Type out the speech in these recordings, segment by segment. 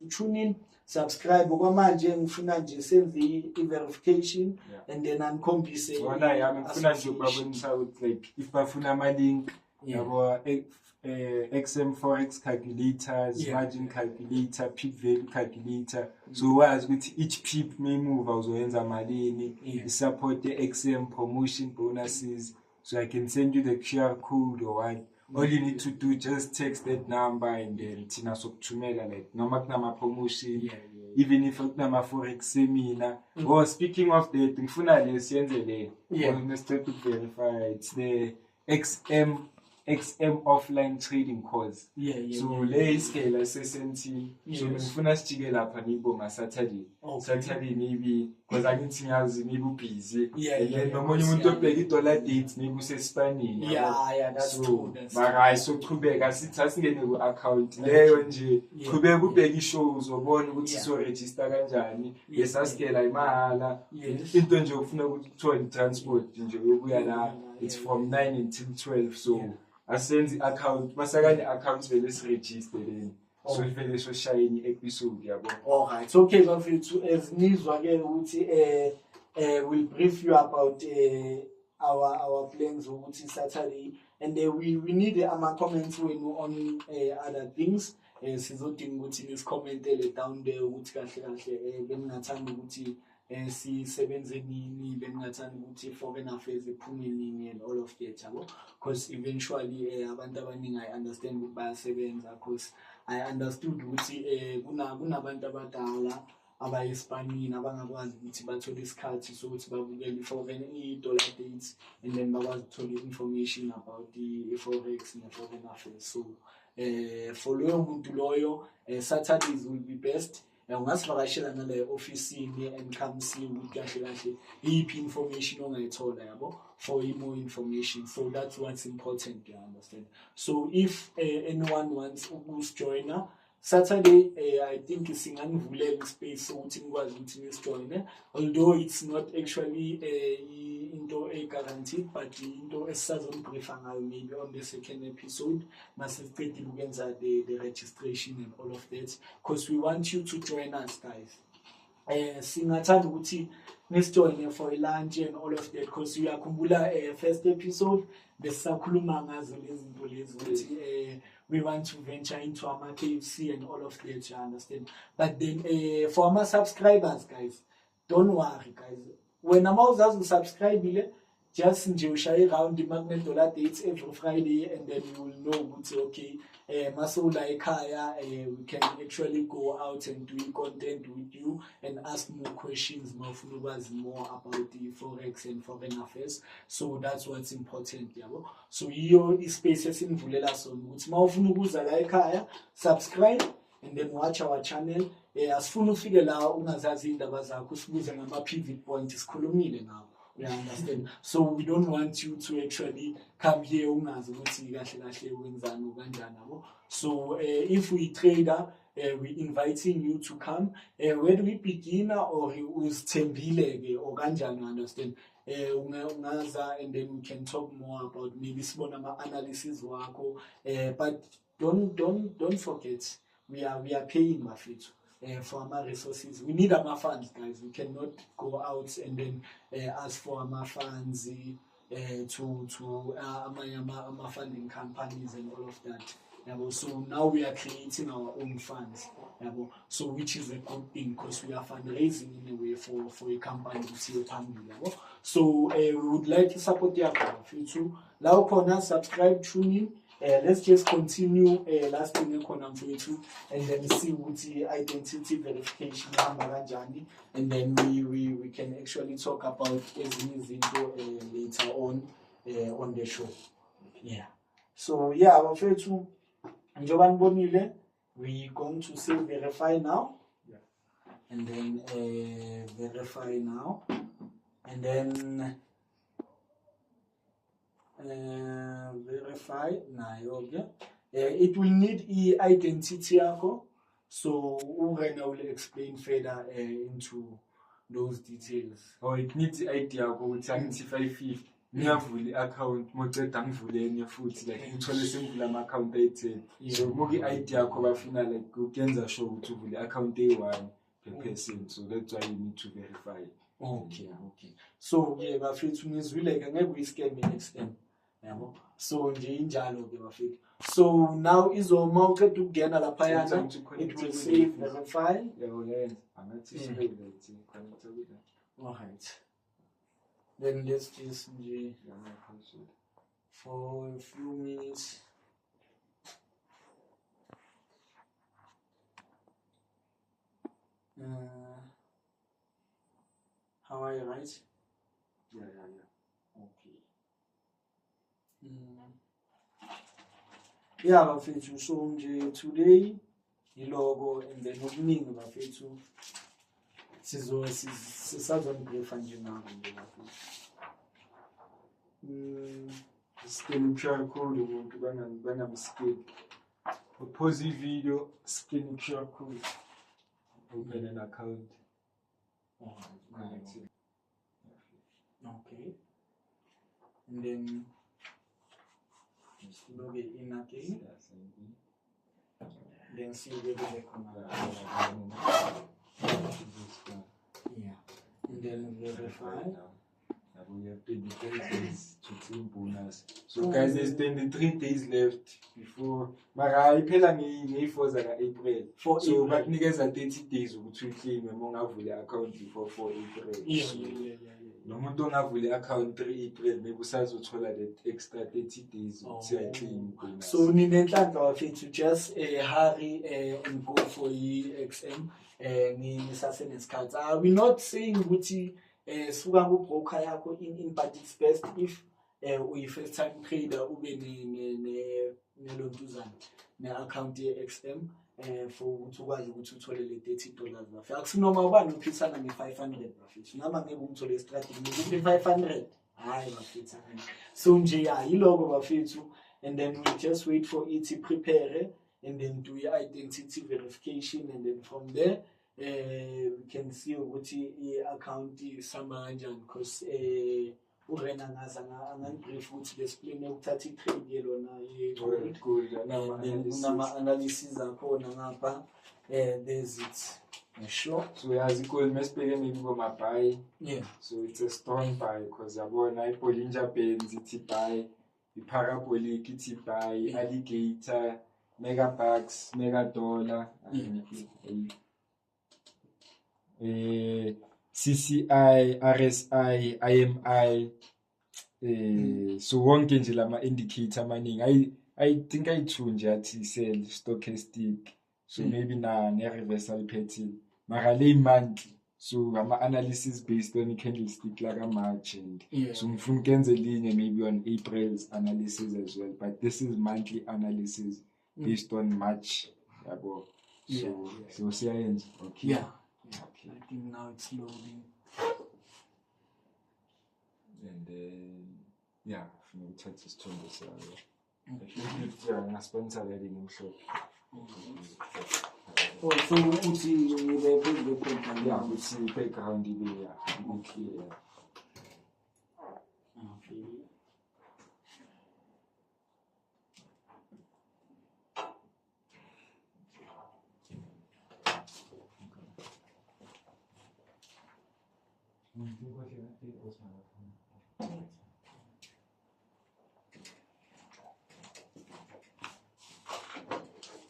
tune in, subscribe okwamanje ngifuna nje senze i-verification and then anikhombise wona yami ngifuna nje ukubabonisa ukuthi like if bafuna ama-link yabo XM Forex calculators, margin calculator, peak value calculator, so wazi ukuthi each peak may move uzoyenza malini, support the XM promotion bonuses, so I can send you the QR code or what. All you need to do, just text that number and then thina sokuthumela like noma kunama promotion, even if kunama forex seminar. Oh, speaking of that, ngifuna le siyenze le. Let's try to verify. It's the XM offline trading course. So le iskela SSNT. So ngifuna sijike lapha ngibonga Saturday. Saturday maybe because angithi ngiyazi maybe busy. And then nomunye umuntu obheka i-dollar date maybe usespanini. Yeah, that's true. Mara so qhubeka sithi asingene ku account leyo nje qhubeka ubheka i-shows ubone ukuthi so register kanjani. Lesaskela imahala. Into nje ufuna ukuthi uthole transport nje ubuya la. It's from 9 until 12 so asenze account masakane accounts vele siregister then so vele so shine episode yabo. Alright, okay bafethu ezinizwa ke ukuthi we'll brief you about our plans ukuthi Saturday and we need ama comments wenu on other things. Sizodinga ukuthi nisicommentele down there ukuthi kahle kahle beningathanda ukuthi sisebenze nini, beningathanda ukuthi foreign affairs iphume nini and all of that yabo, because eventually abantu abaningi I understand ukuthi bayasebenza, because I understood ukuthi kunabantu abadala abayespanini abangakwazi ukuthi bathole isikhathi sokuthi babukele foreign i-dollar dates and then bakwazi ukuthola information about i-forex ne-foreign affairs. So for loyo muntu loyo Saturdays will be best. Ungasivakashela nale ofisini and come see ukuthi kahle kahle iphi information ongayithola yabo for more information. So that's what's important, you understand. So if anyone wants to join Saturday, I think singanivulela space ukuthi nikwazi ukuthi nisijoine, although it's not actually into guaranteed, but into esizombriefa ngayo maybe on the second episode masicede ukwenza the registration and all of that, because we want you to join us, guys. Singathanda ukuthi nisijoine for lunch and all of that, because uyakhumbula first episode besisakhuluma ngazo lezi zinto lezi ukuthi we want to venture into our KFC and all of that, you understand. But then for our subscribers, guys, don't worry, guys. When I'm also subscribe, just nje ushaye around the magnet dollar dates every Friday, and then you will know ukuthi okay, masola ekhaya, we can actually go out and do content with you and ask more questions, more about the forex and foreign affairs. So that's what's important, yabo. So iyo space esinvulela sona ukuthi mawufuna ukuza la ekhaya, subscribe and then watch our channel. Asifuna ufike la ungazazi indaba zakho, usibuze ngama pivot point sikhulumile nawo. You understand? So we don't want you to actually come here ungazi ukuthi kahle kahle wenzani kanjani yabo. So if we trader, we inviting you to come. Where do we begin, or uzithembile ke or kanjani, you understand? Ungaza and then we can talk more about maybe sibona ama analysis wakho. But don't forget, we are paying mafethu. For our resources, we need our funds, guys. We cannot go out and then ask for our funds to our funding companies and all of that. So now we are creating our own funds. So which is a good thing, because we are fundraising in a way for a company to see a family. So we would like to support your future. Now, corner, subscribe, tune in. Let's just continue last thing for you, and then see what the identity verification and then we can actually talk about later on the show. Yeah. So yeah, our first two, Jovan Bonile, we're going to say verify now. Yeah. And then verify now, and then verify now. It will need identity yako, so Urena will explain further into those details. Oh, it needs ID yako with 7550. ngiyavula i-account moceda ngivule enye futhi like uthole sengivula ama-account ayi-10 so muke i-ID yakho bafuna like ukuyenza sure ukuthi uvule i-account eyi-1 per person, so that's why you need to verify. Okay. So bafethu ngizwile ke ngeke uyi-scam i-XM yabo, so nje injalo ke bafethu. So now izoma uqeda ukungena laphayana it will say verify. Angathi connected with that. Alright, then let's just for a few minutes. How are you, right? Yeah. Okay. Yeah, bafethu, so nje today ilogo and then okuningi bafethu sizazonibriefa nje nabo nje bafethu. Scan QR code umuntu banamskip. Pause video, scan QR code, open an account. Okay. And then just log it in again. Then see where they come out. Yeah. And then verify. We have 23 days to claim bonus. So guys, there's 23 days left before. Mara iphela nge-4 zaka-April. So bakunikeza 30 days ukuthi uclaim uma ungavula i-account before 4 April. Yeah. Nomuntu ongavula i-account 3 April maybe usazothola that extra 30 days ukuthi ayiclaim bonus. So ninenhlanhla bafethu just hurry and go for i-XM nisasenesikhathi. We're not saying ukuthi suka ku-broker yakho in but it's best if uyi-first time trader ube nelontuzana ne-account ye-XM for ukuthi ukwazi ukuthi uthole le $30 bafethu. Akusinoma ubani uphisana nge-500 bafethu, noma ngeke umthole estradini ngikuthi 500 hayi bafethu. So nje yilogo bafethu, and then we just wait for it prepare and then do i-identity verification, and then from there we can see ukuthi i-account isama kanjani, because urena angangibrief ukuthi lesipline ukuthatha i-trade yelona nama-analysis akhona ngapha. There's it sure. So yazi gold mesibheke maybe koma-buy. Yeah. So it's a strong buy because yabona i-Bollinger Bands ithi buy, i-Parabolic ithi buy, Alligator, Megabucks, Megadollar, CCI, RSI, IMI, so wonke nje lama indicator amaningi. I think I-2 nje athi sell stochastic, so maybe ne reversal pattern, mara le monthly, so ama analysis based on candlestick like a March, and so ngifuna ukwenza linye maybe on April's analysis as well, but this is monthly analysis based on March yabo. So siyayenza. Okay. Yeah. Okay. I think now it's loading. And then from the Texas Chambers ngasponsor leading himself. Oh, so uthi the program. Yeah, we see background clear. Okay.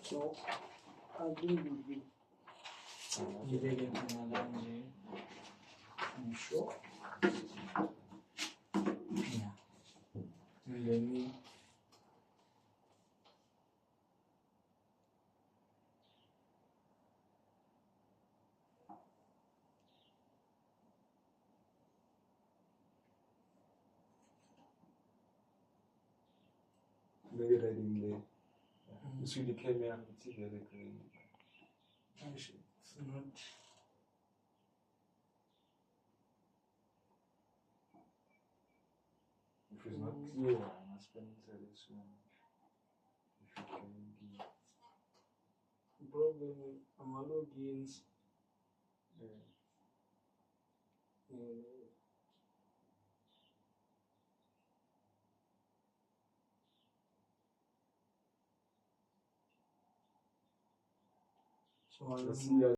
So I think we get I'm sure. Yeah. Let me. Very readily. It's really came here. It's very clear. It's not. If it's not clear, I must sponsor this one. If you can be. The problem with our logins. So, See ya.